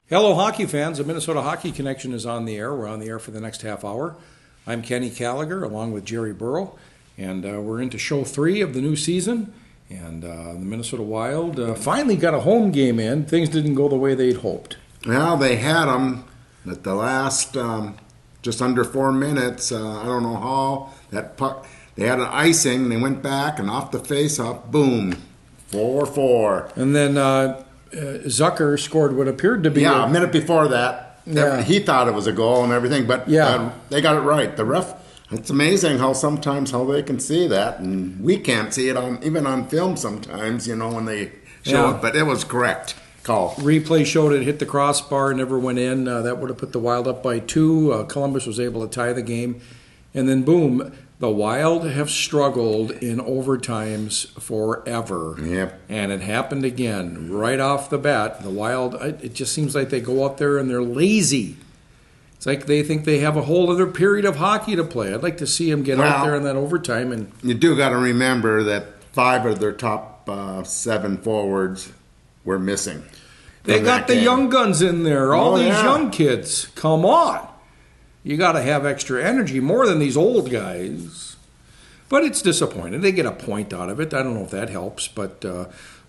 Hello, hockey fans. The Minnesota Hockey Connection is on the air. We're on the air for the next half hour. I'm Kenny Gallagher, along with Jerry Burrow, and we're into show 3 of the new season. And the Minnesota Wild finally got a home game in. Things didn't go the way they'd hoped. Well, they had them at the last just under 4 minutes. I don't know how that puck. They had an icing. They went back and off the face-off, boom, 4-4. And then Zucker scored what appeared to be a minute before that. Yeah. He thought it was a goal and everything, but they got it right. The ref. It's amazing how they can see that, and we can't see it even on film sometimes. When they show it, but it was correct call. Replay showed it hit the crossbar, never went in. That would have put the Wild up by 2. Columbus was able to tie the game, and then boom. The Wild have struggled in overtimes forever. Yep. And it happened again. Right off the bat, the Wild, it just seems like they go out there and they're lazy. It's like they think they have a whole other period of hockey to play. I'd like to see them get out there in that overtime. And you do got to remember that 5 of their top 7 forwards were missing. They got the young guns in there. All these young kids. Come on. You got to have extra energy, more than these old guys. But it's disappointing. They get a point out of it. I don't know if that helps. But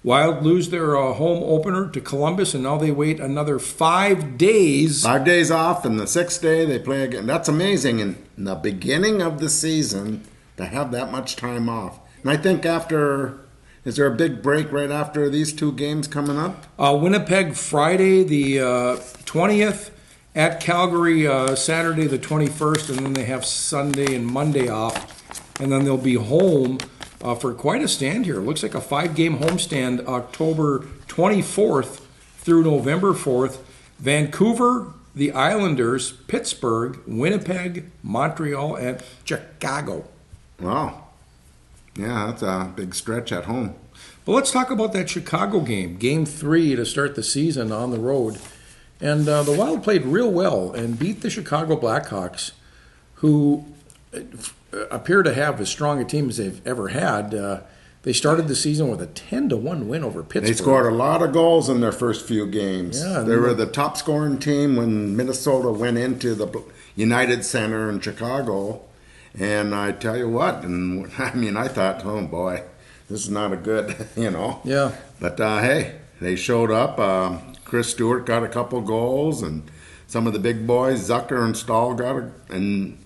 Wild lose their home opener to Columbus, and now they wait another 5 days. 5 days off, and the 6th day they play again. That's amazing. In the beginning of the season, to have that much time off. And I think is there a big break right after these 2 games coming up? Winnipeg Friday the 20th. At Calgary, Saturday the 21st, and then they have Sunday and Monday off. And then they'll be home for quite a stand here. It looks like a 5-game homestand, October 24th through November 4th. Vancouver, the Islanders, Pittsburgh, Winnipeg, Montreal, and Chicago. Wow. Yeah, that's a big stretch at home. Well, let's talk about that Chicago game. Game 3 to start the season on the road. And the Wild played real well and beat the Chicago Blackhawks, who appear to have as strong a team as they've ever had. They started the season with a 10-1 win over Pittsburgh. They scored a lot of goals in their first few games. Yeah, they were the top scoring team when Minnesota went into the United Center in Chicago. And I tell you what, I thought, oh boy, this is not a good, Yeah. But hey, they showed up. Chris Stewart got a couple goals, and some of the big boys, Zucker and Stahl and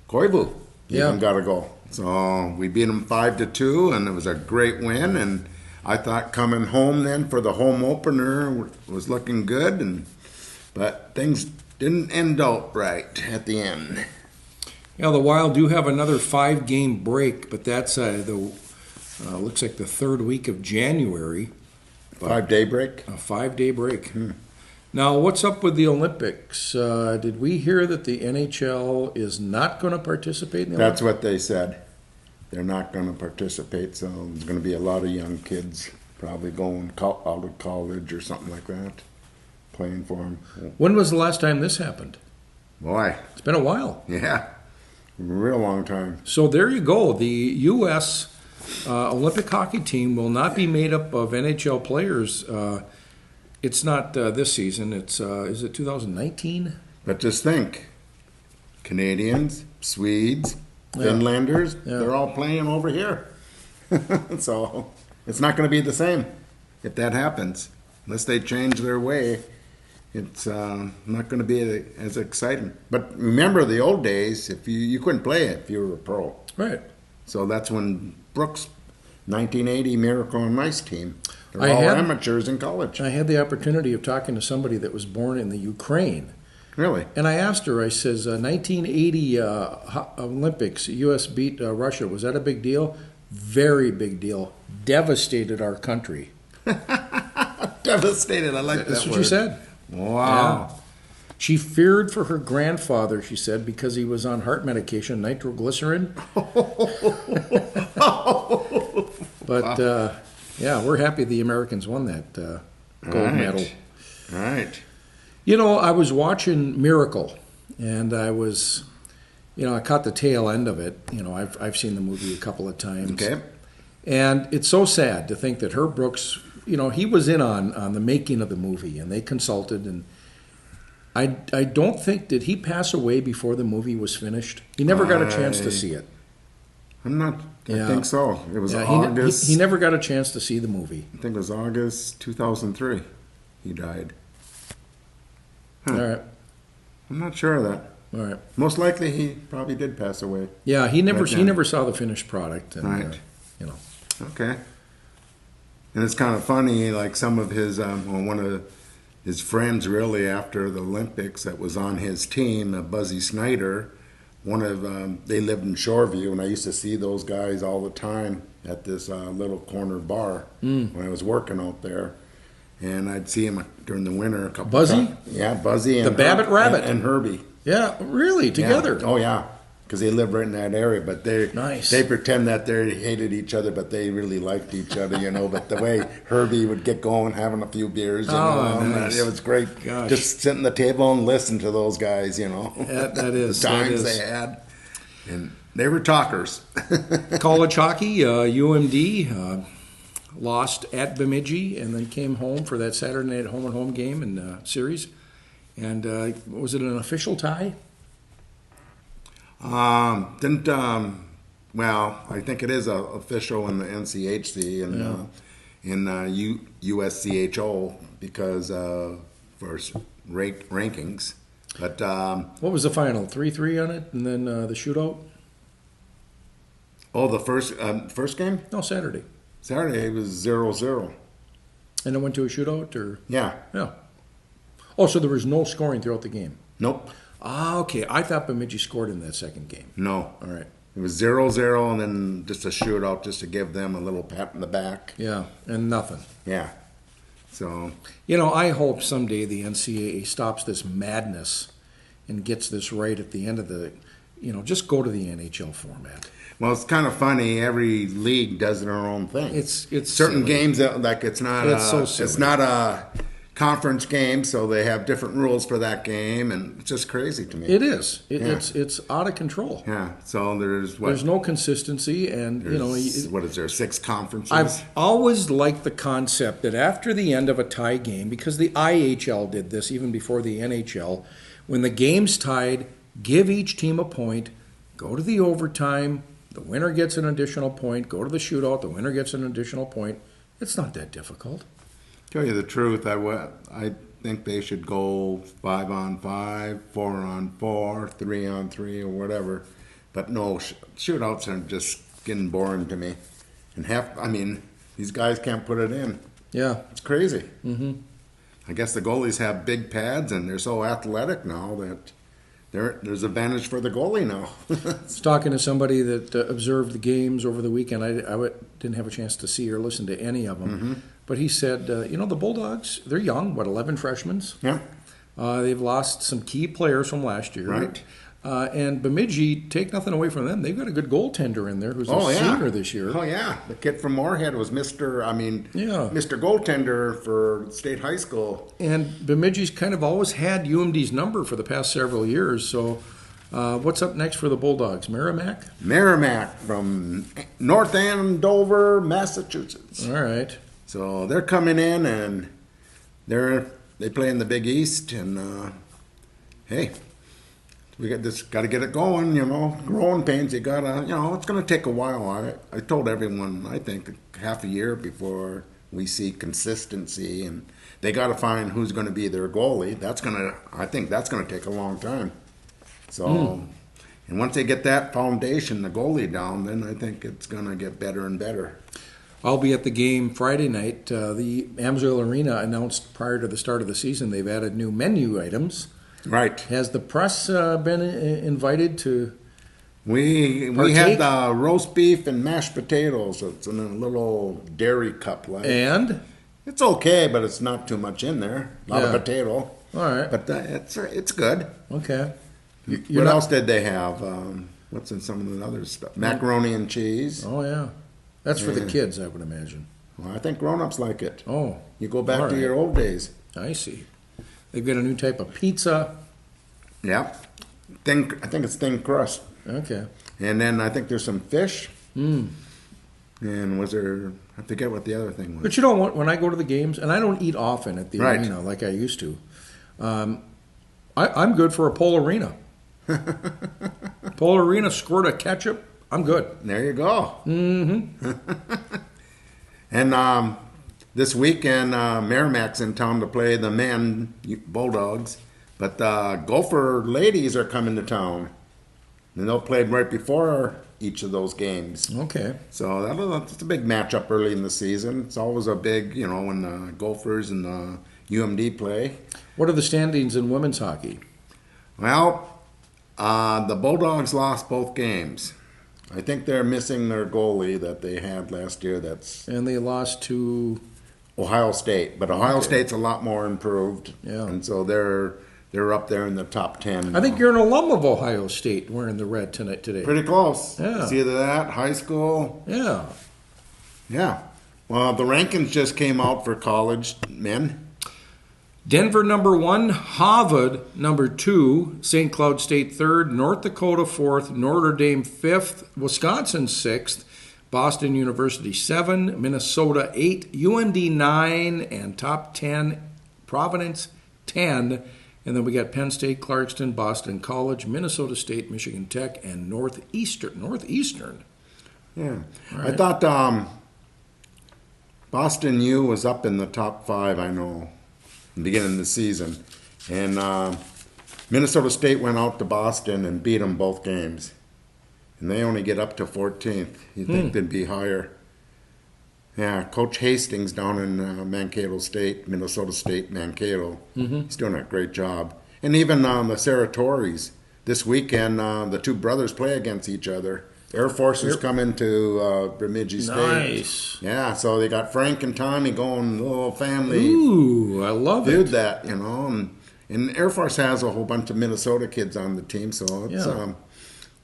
Koivu even got a goal. So we beat them 5-2, and it was a great win. And I thought coming home then for the home opener was looking good, but things didn't end out right at the end. Yeah, the Wild do have another 5-game break, but that's looks like the 3rd week of January. 5-day break? A 5-day break. Now, what's up with the Olympics? Did we hear that the NHL is not going to participate in the Olympics? That's what they said. They're not going to participate, so there's going to be a lot of young kids probably going out of college or something like that, playing for them. When was the last time this happened? Boy. It's been a while. Yeah, a real long time. So there you go. The U.S. Olympic hockey team will not be made up of NHL players. It's not this season. It's is it 2019? But just think, Canadians, Swedes, Finlanders, they're all playing over here. So it's not going to be the same if that happens. Unless they change their way, it's not going to be as exciting. But remember the old days, if you couldn't play it if you were a pro. Right. So that's when Brooks' 1980 Miracle on Ice team. They're all amateurs in college. I had the opportunity of talking to somebody that was born in the Ukraine. Really? And I asked her, I says, 1980 Olympics, U.S. beat Russia. Was that a big deal? Very big deal. Devastated our country. Devastated. I like that word. That's what she said. Wow. Yeah. She feared for her grandfather, she said, because he was on heart medication, nitroglycerin. But, we're happy the Americans won that gold medal. All right. I was watching Miracle, and I was, I caught the tail end of it. I've seen the movie a couple of times. Okay. And it's so sad to think that Herb Brooks, he was in on the making of the movie, and they consulted, I don't think, did he pass away before the movie was finished? He never got a chance to see it. I'm not. Yeah. I think so. It was Yeah, August. he never got a chance to see the movie. I think it was August 2003. He died. All right. I'm not sure of that. All right. Most likely, he probably did pass away. Yeah, he never Right then. saw the finished product. And, Right. You know. Okay. And it's kind of funny, like some of his, one of his friends really after the Olympics that was on his team, Buzzy Snyder, they lived in Shoreview, and I used to see those guys all the time at this little corner bar when I was working out there. And I'd see him during the winter a couple Buzzy? times. Yeah, Buzzy. And The Babbitt Rabbit. And Herbie. Yeah, really, together. Yeah. Oh, yeah. Because they live right in that area, but Nice. they pretend that they hated each other, but they really liked each other, But the way Herbie would get going, having a few beers, nice. It was great. Gosh. Just sit at the table and listen to those guys, That is. the times that is. they had, and they were talkers. College hockey, UMD lost at Bemidji and then came home for that Saturday night home and home game in series. And was it an official tie? Well, I think it is official in the NCHC and in USCHO because for rankings. But What was the final? 3-3 on it, and then the shootout? the first game No, Saturday. Saturday it was 0-0. And it went to a shootout, or Yeah. yeah. Oh, so there was no scoring throughout the game. Nope. Ah, okay. I thought Bemidji scored in that second game. No. All right. It was 0-0 and then just a shootout just to give them a little pat in the back. Yeah, and nothing. Yeah. So I hope someday the NCAA stops this madness and gets this right at the end of the, just go to the NHL format. well, it's kind of funny. Every league does their own thing. It's certain silly. games that like it's not it's not a conference game, so they have different rules for that game, and it's just crazy to me. It is. It's out of control. Yeah. So There's no consistency, and what is there? 6 conferences. I've always liked the concept that after the end of a tie game, because the IHL did this even before the NHL, when the game's tied, give each team a point, go to the overtime, the winner gets an additional point, go to the shootout, the winner gets an additional point. It's not that difficult. Tell you the truth, I think they should go 5-on-5, 4-on-4, 3-on-3, or whatever. But no, shootouts are just getting boring to me. And these guys can't put it in. Yeah. It's crazy. Mm-hmm. I guess the goalies have big pads, and they're so athletic now that there's advantage for the goalie now. I was talking to somebody that observed the games over the weekend. I didn't have a chance to see or listen to any of them. Mm-hmm. But he said, the Bulldogs, they're young, 11 freshmen? Yeah. They've lost some key players from last year. Right. And Bemidji, take nothing away from them. They've got a good goaltender in there who's a senior this year. Oh, yeah. The kid from Moorhead was Mr. Goaltender for State High School. And Bemidji's kind of always had UMD's number for the past several years. So what's up next for the Bulldogs? Merrimack? Merrimack from North Andover, Massachusetts. All right. So they're coming in, and they play in the Big East, and hey, we got to get it going, Growing pains, you gotta, it's gonna take a while. I told everyone, I think half a year before we see consistency, and they got to find who's going to be their goalie. I think that's gonna take a long time. So, and once they get that foundation, the goalie down, then I think it's gonna get better and better. I'll be at the game Friday night. The Amsoil Arena announced prior to the start of the season they've added new menu items. Right. Has the press been invited to We partake? had the roast beef and mashed potatoes. It's in a little dairy cup. And? It's okay, but it's not too much in there. A lot of potato. All right. But it's good. Okay. What else did they have? What's in some of the other stuff? Macaroni and cheese. Oh, yeah. That's for the kids, I would imagine. Well, I think grown-ups like it. Oh. You go back all to right. your old days. I see. They've got a new type of pizza. Yeah. I think it's thin crust. Okay. And then I think there's some fish. And was there, I forget what the other thing was. But when I go to the games, and I don't eat often at the Right. arena like I used to, I'm good for a Polarina. Polarina, squirt of ketchup. I'm good. There you go. Mm-hmm. And this weekend, Merrimack's in town to play the men Bulldogs, but the Gopher ladies are coming to town, and they'll play right before each of those games. Okay. So that's a big matchup early in the season. It's always a big, when the Gophers and the UMD play. What are the standings in women's hockey? Well, the Bulldogs lost both games. I think they're missing their goalie that they had last year. And they lost to Ohio State, but Ohio State's a lot more improved. Yeah. And so they're up there in the top 10. I think you're an alum of Ohio State wearing the red today. Pretty close. Yeah. It's either that, high school. Yeah. Yeah. Well, the rankings just came out for college men. Denver number 1, Harvard number 2, St. Cloud State 3rd, North Dakota 4th, Notre Dame 5th, Wisconsin 6th, Boston University 7, Minnesota 8, UND 9, and top 10, Providence 10. And then we got Penn State, Clarkston, Boston College, Minnesota State, Michigan Tech, and Northeastern. Yeah. Right. I thought Boston U was up in the top 5, I know, in the beginning of the season. And Minnesota State went out to Boston and beat them both games. And they only get up to 14th. You'd think they'd be higher. Yeah, Coach Hastings down in Mankato State, Minnesota State, Mankato. He's doing a great job. And even the Saratoris, this weekend, the two brothers play against each other. Air Force is coming to Bemidji State. Nice. Yeah, so they got Frank and Tommy going, little family. Ooh, I love it. Did that, And Air Force has a whole bunch of Minnesota kids on the team, so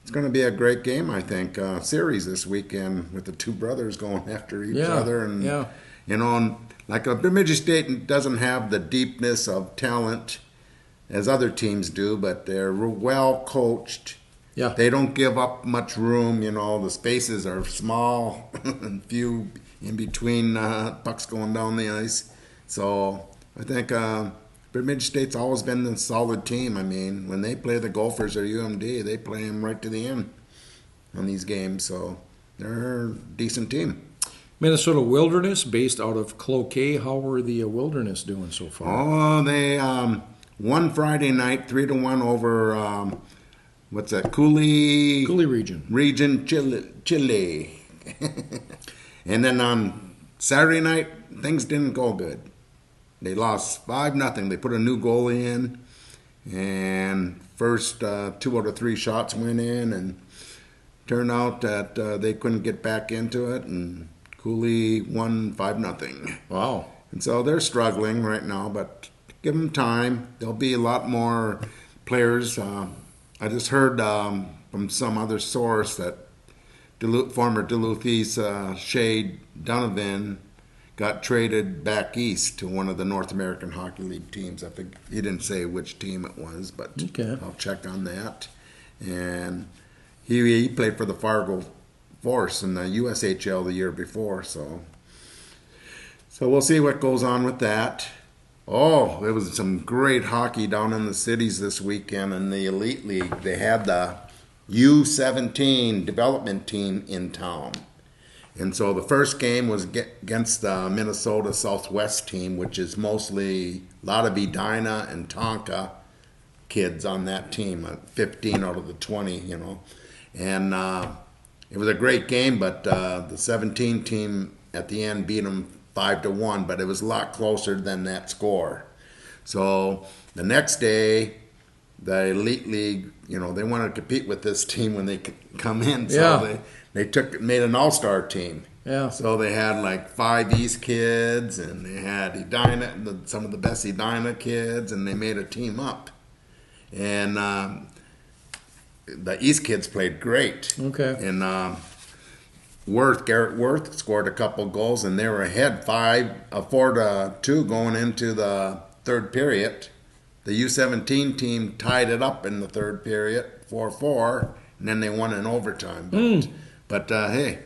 it's going to be a great game, I think. Series this weekend with the two brothers going after each other. And, like Bemidji State doesn't have the deepness of talent as other teams do, but they're well coached. Yeah. They don't give up much room. The spaces are small and few in between pucks going down the ice. So I think Bemidji State's always been a solid team. I mean, when they play the Gophers or UMD, they play them right to the end on these games. So they're a decent team. Minnesota Wilderness, based out of Cloquet. How were the Wilderness doing so far? Oh, they won Friday night 3-1 over what's that? Cooley region, Chile. And then on Saturday night, things didn't go good. They lost 5-0. They put a new goalie in, and first 2 out of 3 shots went in, and turned out that they couldn't get back into it, and Cooley won 5-0. Wow. And so they're struggling right now, but give them time. There'll be a lot more players. I just heard from some other source that former Duluth East Shea Donovan got traded back east to one of the North American Hockey League teams. I think he didn't say which team it was, but I'll check on that. And he played for the Fargo Force in the USHL the year before, so we'll see what goes on with that. Oh, there was some great hockey down in the cities this weekend in the Elite League. They had the U17 development team in town. And so the first game was against the Minnesota Southwest team, which is mostly a lot of Edina and Tonka kids on that team, 15 out of the 20, And it was a great game, but the 17 team at the end beat them 5-1, but it was a lot closer than that score. So the next day, the Elite League, they wanted to compete with this team when they come in. So they made an all-star team. Yeah. So they had like 5 East kids, and they had Edina, some of the best Edina kids, and they made a team up. And the East kids played great. Okay. And Garrett Worth scored a couple goals, and they were ahead 4-2 going into the third period. The U17 team tied it up in the third period, 4-4, and then they won in overtime. But hey,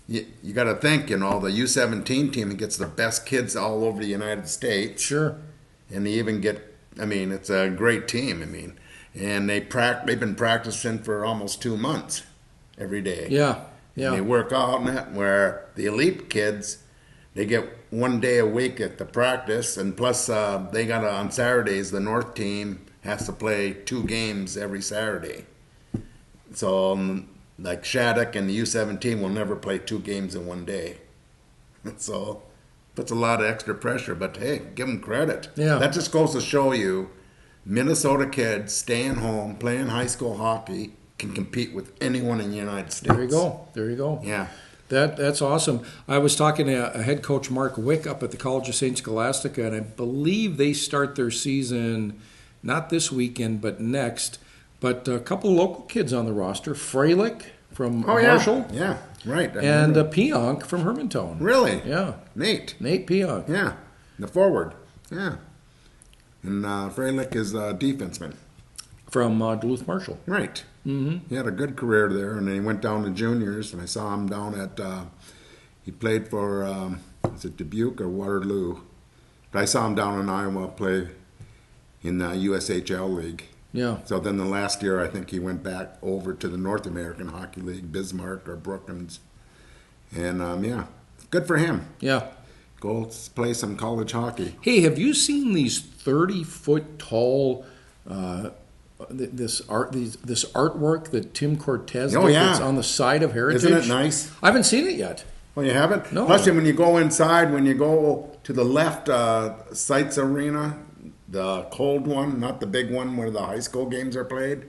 you got to think, the U17 team gets the best kids all over the United States. Sure. And they even get I mean, it's a great team. I mean, and they've been practicing for almost 2 months every day. Yeah, yeah. And they work out in it. Where the elite kids, they get 1 day a week at the practice, and plus they got on Saturdays. The North team has to play 2 games every Saturday. So like Shattuck and the U17 will never play 2 games in 1 day. So puts a lot of extra pressure, but hey, give them credit. Yeah. That just goes to show you Minnesota kids staying home, playing high school hockey, can compete with anyone in the United States. There you go. There you go. Yeah. That's awesome. I was talking to head coach Mark Wick up at the College of St. Scholastica, and I believe they start their season not this weekend, but next. But a couple of local kids on the roster, Freilich from Marshall. Yeah, right. And Pionk from Hermantown. Really? Yeah. Nate Pionk. Yeah, the forward. Yeah. And Freilich is a defenseman. From Duluth Marshall. Right. Mm-hmm. He had a good career there, and then he went down to juniors, and I saw him down at, he played for, is it Dubuque or Waterloo? But I saw him down in Iowa play in the USHL League. Yeah. So then the last year, I think he went back over to the North American Hockey League, Bismarck or Brookings. And, yeah, good for him. Yeah. Go play some college hockey. Hey, have you seen these 30-foot tall this artwork that Tim Cortez did that's on the side of Heritage? Isn't it nice? I haven't seen it yet. Well, you haven't? No. Plus, when you go inside, when you go to the left, Sites Arena, the cold one, not the big one where the high school games are played,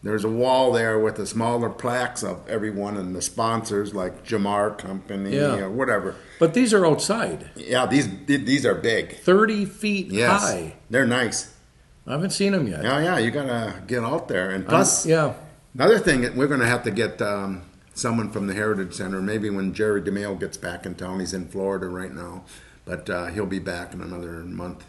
there's a wall there with the smaller plaques of everyone and the sponsors like Jamar Company or whatever. But these are outside. Yeah, these are big. 30 feet high. They're nice. I haven't seen them yet. Yeah, you got to get out there. And plus, another thing, we're going to have to get someone from the Heritage Center, maybe when Jerry DeMail gets back in town. He's in Florida right now, but he'll be back in another month.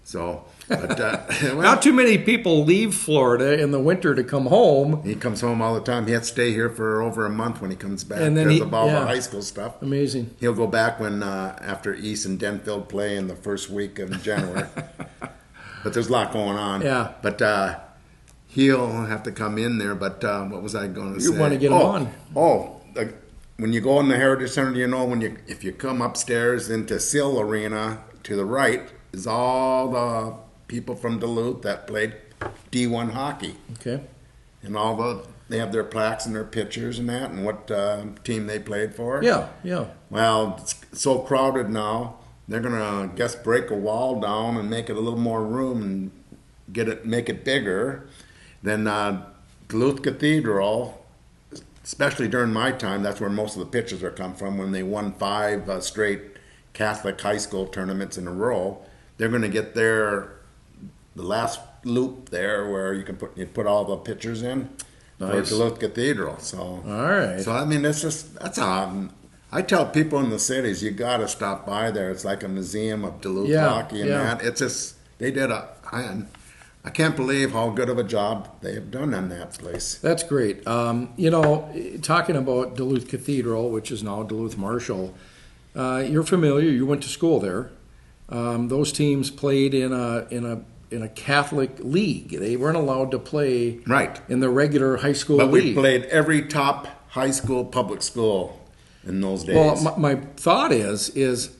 So, but well, not too many people leave Florida in the winter to come home. He comes home all the time. He has to stay here for over a month when he comes back and then because of all the high school stuff. Amazing. He'll go back when after East and Denfield play in the first week of January. But there's a lot going on. Yeah. But he'll have to come in there. But what was I going to say? You want to get him on. When you go in the Heritage Center, if you come upstairs into Sill Arena to the right is all the people from Duluth that played D1 hockey. Okay. And they have their plaques and their pictures and that and what team they played for. Yeah. Well, it's so crowded now. They're gonna break a wall down and make it a little more room and make it bigger. Then Duluth Cathedral, especially during my time, that's where most of the pictures are come from. When they won 5 straight Catholic high school tournaments in a row, they're gonna get the last loop there where you put all the pictures in for Duluth Cathedral. So all right. So I mean, that's how. I tell people in the cities, you got to stop by there. It's like a museum of Duluth hockey and that. It's just, they did I can't believe how good of a job they have done on that place. That's great. Talking about Duluth Cathedral, which is now Duluth Marshall, you're familiar. You went to school there. Those teams played in a Catholic league. They weren't allowed to play in the regular high school league. But we played every top high school public school in those days. Well, my thought is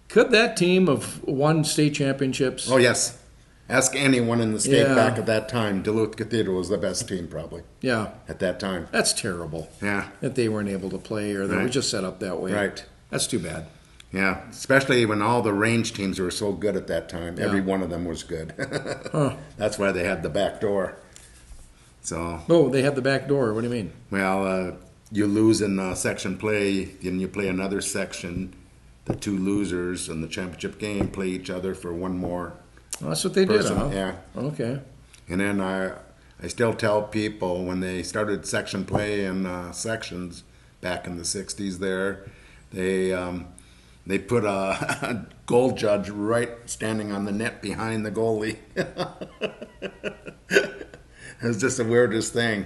could that team have won state championships? Oh, yes. Ask anyone in the state back at that time. Duluth Cathedral was the best team, probably. Yeah. At that time. That's terrible. Yeah. That they weren't able to play or they were just set up that way. Right. That's too bad. Yeah, especially when all the range teams were so good at that time. Every one of them was good. That's why they had the back door. So. Oh, they had the back door. What do you mean? Well, you lose in section play, then you play another section. The 2 losers in the championship game play each other for one more. Well, that's what they did, huh? Yeah. Okay. And then I still tell people when they started section play in sections back in the 60s there, they put a goal judge right standing on the net behind the goalie. It was just the weirdest thing.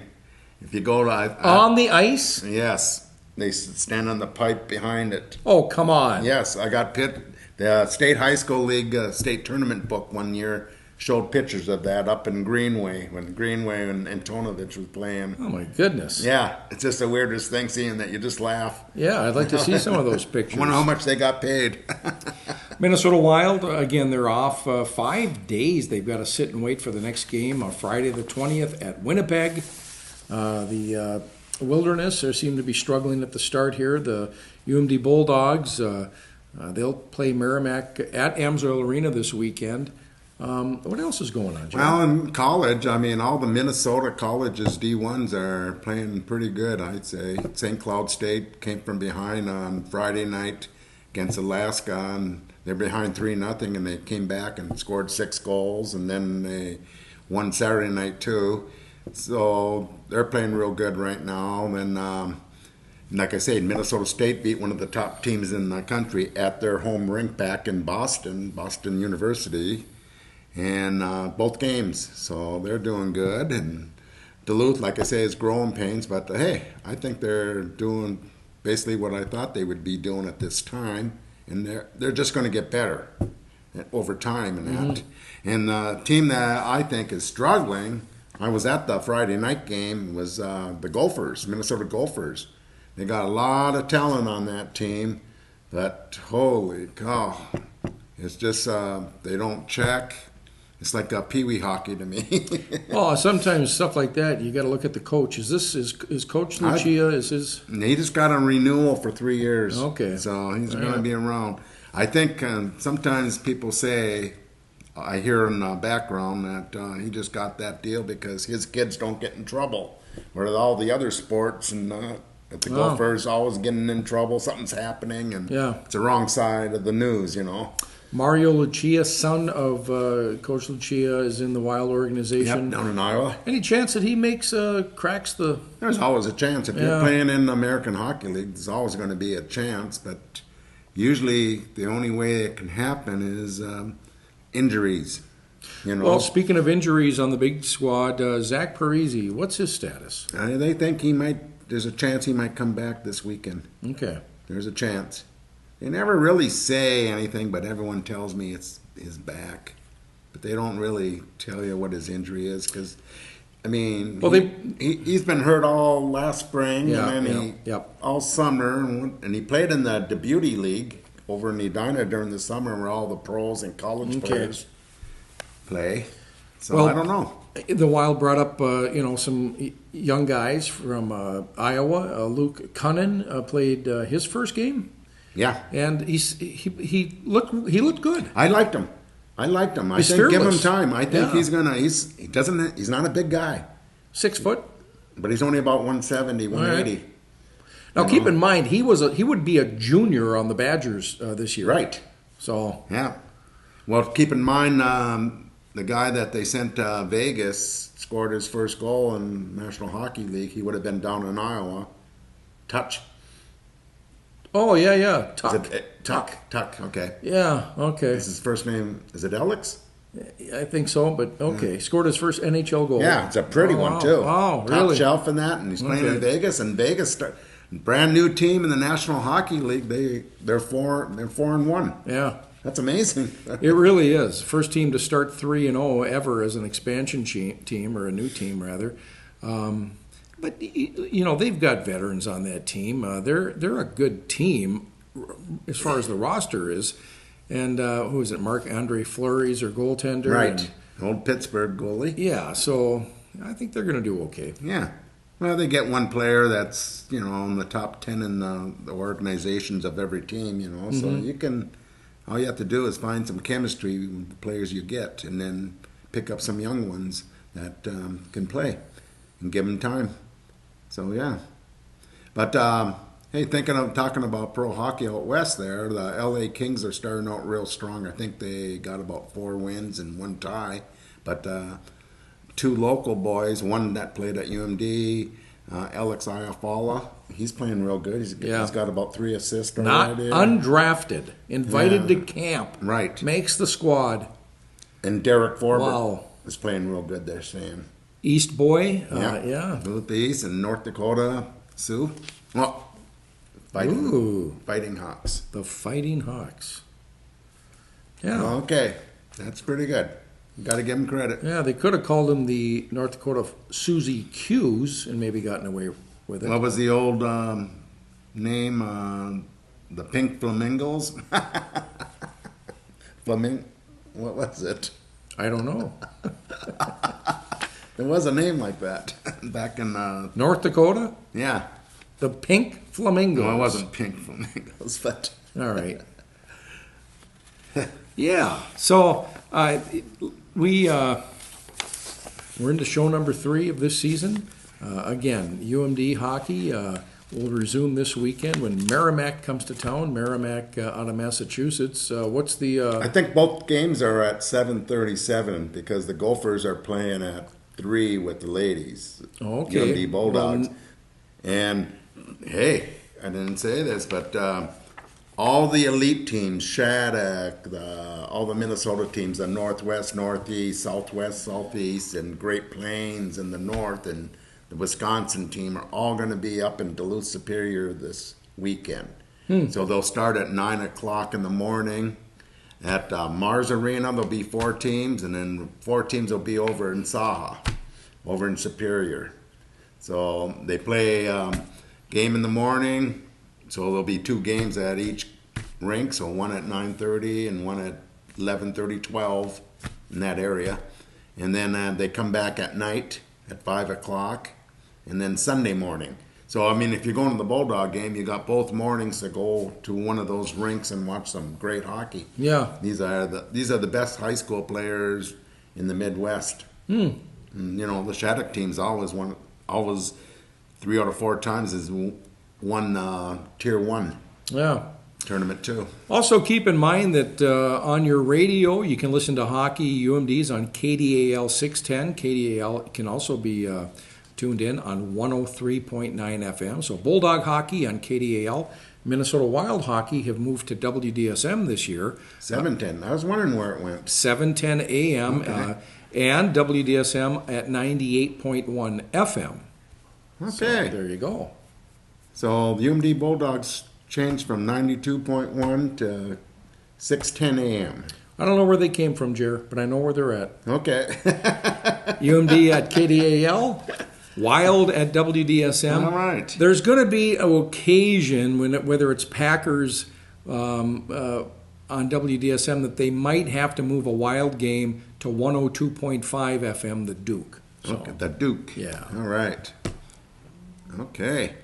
If you go to on the ice? Yes. They stand on the pipe behind it. Oh, come on. Yes, I got the State High School League state tournament book one year. showed pictures of that up in Greenway when Greenway and Antonovich was playing. Oh my goodness. Yeah, it's just the weirdest thing seeing that. You just laugh. Yeah, I'd like to see some of those pictures. I wonder how much they got paid. Minnesota Wild, again, they're off 5 days. They've got to sit and wait for the next game on Friday the 20th at Winnipeg. The Wilderness, they seem to be struggling at the start here. The UMD Bulldogs, they'll play Merrimack at Amsoil Arena this weekend. What else is going on, John? Well, in college, I mean, all the Minnesota colleges D1s are playing pretty good, I'd say. St. Cloud State came from behind on Friday night against Alaska, and they're behind 3-0, and they came back and scored 6 goals, and then they won Saturday night too. So they're playing real good right now. And like I say, Minnesota State beat one of the top teams in the country at their home rink back in Boston University. And both games, so they're doing good. And Duluth, like I say, is growing pains, but hey, I think they're doing basically what I thought they would be doing at this time, and they're just going to get better over time and that. And the team that I think is struggling, I was at the Friday night game, was the Gophers, Minnesota Gophers. They got a lot of talent on that team, but holy cow, it's just they don't check. It's like pee-wee hockey to me. Well, sometimes stuff like that, you got to look at the coach. Is Coach Lucia, is his... He just got a renewal for 3 years. Okay. So he's going to be around. I think sometimes people say, I hear in the background that he just got that deal because his kids don't get in trouble. Where all the other sports and at the Gophers always getting in trouble, something's happening, and it's the wrong side of the news, you know. Mario Lucia, son of Coach Lucia, is in the Wild organization. Yep, down in Iowa. Any chance that he cracks the... There's always a chance. If you're playing in the American Hockey League, there's always going to be a chance. But usually the only way it can happen is injuries. You know? Well, speaking of injuries on the big squad, Zach Parisi, what's his status? They think there's a chance he might come back this weekend. Okay. There's a chance. They never really say anything, but everyone tells me it's his back. But they don't really tell you what his injury is because, I mean, he's been hurt all last spring and then all summer. And he played in the Beauty League over in Edina during the summer where all the pros and college players play. So I don't know. The Wild brought up, some young guys from Iowa. Luke Cunnin played his first game. Yeah, and he looked good. I liked him. I think fearless. Give him time. I think he's not a big guy. 6 foot, but he's only about 170, 180. Right. Now keep in mind he would be a junior on the Badgers this year. Right. So yeah. Well, keep in mind the guy that they sent to Vegas scored his first goal in National Hockey League. He would have been down in Iowa. Touch. Oh, yeah. Tuck. Okay. Yeah, okay. Is his first name, is it Alex? I think so, but okay. Scored his first NHL goal. Yeah, it's a pretty one, too. Oh, really? Top shelf in that, and he's playing in Vegas, and Vegas, brand new team in the National Hockey League, they're 4-1. Yeah. That's amazing. It really is. First team to start 3-0 ever as an expansion team, or a new team, rather. But they've got veterans on that team. They're a good team as far as the roster is. And who is it? Marc-Andre Fleury's their goaltender. Right, old Pittsburgh goalie. Yeah, so I think they're going to do okay. Yeah. Well, they get one player that's in the top 10 in the organizations of every team. So all you have to do is find some chemistry with the players you get, and then pick up some young ones that can play and give them time. So, yeah. But, hey, talking about pro hockey out west there, the LA Kings are starting out real strong. I think they got about 4 wins and 1 tie. But 2 local boys, one that played at UMD, Alex Iafala, he's playing real good. He's got about 3 assists already. Not undrafted, invited to camp. Right. Makes the squad. And Derek Forbert is playing real good, they're saying. East boy, Duluth East and North Dakota Sioux. Well, Fighting Hawks. The Fighting Hawks. Yeah. Okay, that's pretty good. Got to give them credit. Yeah, they could have called them the North Dakota Susie Q's and maybe gotten away with it. What was the old name? The Pink Flamingos? What was it? I don't know. There was a name like that back in... North Dakota? Yeah. The Pink Flamingos. No, it wasn't Pink Flamingos, but... All right. Yeah. So we're into show number 3 of this season. Again, UMD hockey will resume this weekend when Merrimack comes to town. Merrimack out of Massachusetts. What's the? I think both games are at 7:37 because the Gophers are playing at 3 with the ladies. Okay. UMD Bulldogs. Well, And hey, I didn't say this, but all the elite teams, Shattuck, all the Minnesota teams, the Northwest, Northeast, Southwest, Southeast, and Great Plains in the North, and the Wisconsin team are all going to be up in Duluth Superior this weekend. So they'll start at 9 o'clock in the morning at Mars Arena. There'll be 4 teams, and then 4 teams will be over in Saha, over in Superior. So they play game in the morning. So there'll be 2 games at each rink. So one at 9:30 and one at 11:30, 12 in that area. And then they come back at night at 5 o'clock. And then Sunday morning. So, I mean, if you're going to the Bulldog game, you got both mornings to go to one of those rinks and watch some great hockey. Yeah. These are the best high school players in the Midwest. And, you know, the Shattuck team's always 3 out of 4 times is won Tier 1 tournament too. Also, keep in mind that on your radio, you can listen to hockey UMDs on KDAL 610. KDAL can also be tuned in on 103.9 FM. So Bulldog hockey on KDAL. Minnesota Wild hockey have moved to WDSM this year. 710. I was wondering where it went. 7:10 a.m. Okay. And WDSM at 98.1 FM. Okay. So there you go. So the UMD Bulldogs changed from 92.1 to 6:10 a.m. I don't know where they came from, Jer, but I know where they're at. Okay. UMD at KDAL, Wild at WDSM. All right. There's going to be an occasion, whether it's Packers on WDSM, that they might have to move a Wild game to 102.5 FM, the Duke. So, Okay, the Duke. Yeah. All right. Okay.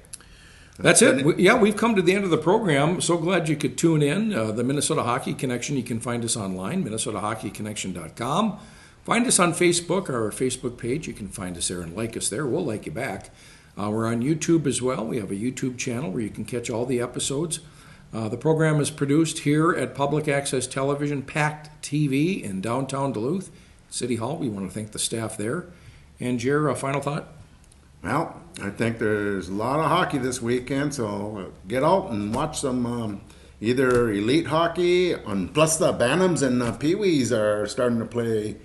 That's it. We've come to the end of the program. So glad you could tune in. The Minnesota Hockey Connection, you can find us online, minnesotahockeyconnection.com. Find us on Facebook, our Facebook page. You can find us there and like us there. We'll like you back. We're on YouTube as well. We have a YouTube channel where you can catch all the episodes. The program is produced here at Public Access Television, PACT-TV in downtown Duluth, City Hall. We want to thank the staff there. And Jer, a final thought? Well, I think there's a lot of hockey this weekend, so get out and watch some either elite hockey, and plus the Bantams and Pee-wees are starting to play.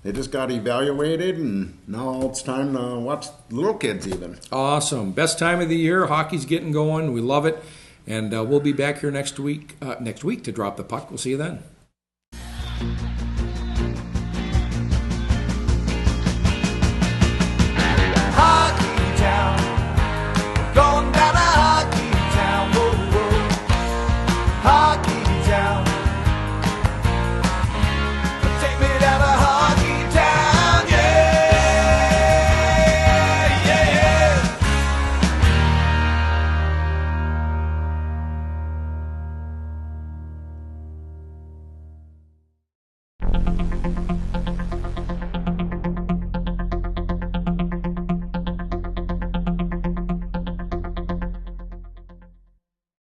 They just got evaluated, and now it's time to watch the little kids even. Awesome. Best time of the year. Hockey's getting going. We love it. And we'll be back here next week to drop the puck. We'll see you then.